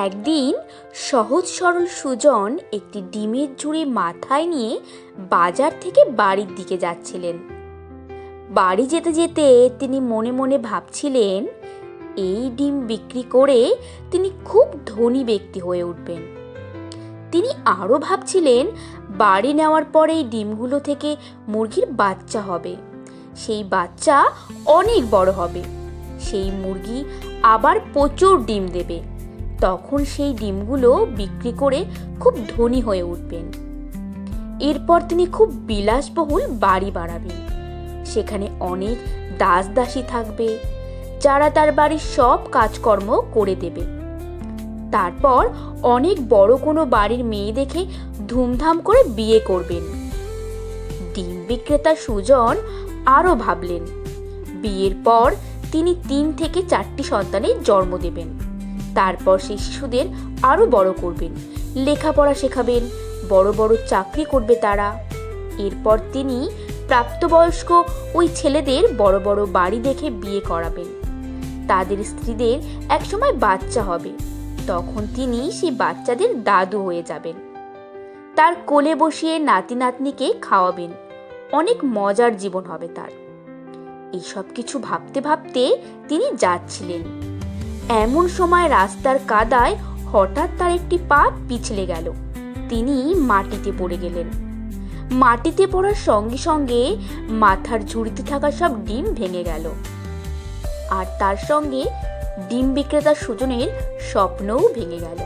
একদিন সহজ সরল সুজন একটি ডিমের ঝুড়ি মাথায় নিয়ে বাজার থেকে বাড়ির দিকে যাচ্ছিলেন। বাড়ি যেতে যেতে তিনি মনে মনে ভাবছিলেন, এই ডিম বিক্রি করে তিনি খুব ধনী ব্যক্তি হয়ে উঠবেন। তিনি আরও ভাবছিলেন, বাড়ি নেওয়ার পরে এই ডিমগুলো থেকে মুরগির বাচ্চা হবে, সেই বাচ্চা অনেক বড় হবে, সেই মুরগি আবার প্রচুর ডিম দেবে, তখন সেই ডিমগুলো বিক্রি করে খুব ধনী হয়ে উঠবেন। এরপর তিনি খুব বিলাসবহুল বাড়ি বানাবেন, সেখানে অনেক দাস দাসী থাকবে যারা তার বাড়ির সব কাজকর্ম করে দেবে। তারপর অনেক বড় কোনো বাড়ির মেয়ে দেখে ধুমধাম করে বিয়ে করবেন। ডিম বিক্রেতা সুজন আরও ভাবলেন, বিয়ের পর তিনি 3 থেকে 4টি সন্তানের জন্ম দেবেন। তারপর সেই শিশুদের আরও বড় করবেন, লেখাপড়া শেখাবেন, বড় বড় চাকরি করবে তারা। এরপর তিনি প্রাপ্তবয়স্ক ওই ছেলেদের বড় বড় বাড়ি দেখে বিয়ে করাবেন। তাদের স্ত্রীদের একসময় বাচ্চা হবে, তখন তিনি সেই বাচ্চাদের দাদু হয়ে যাবেন। তার কোলে বসিয়ে নাতি নাতনিকে খাওয়াবেন, অনেক মজার জীবন হবে তার। এইসব কিছু ভাবতে ভাবতে তিনি যাচ্ছিলেন। এমন সময় রাস্তার কাদায় হঠাৎ তার একটি পা পিছলে গেল। তিনি মাটিতে পড়ে গেলেন। মাটিতে পড়ার সঙ্গে সঙ্গে মাথার ঝুড়িতে থাকা সব ডিম ভেঙে গেল, আর তার সঙ্গে ডিম বিক্রেতা সুজনের স্বপ্নও ভেঙে গেল।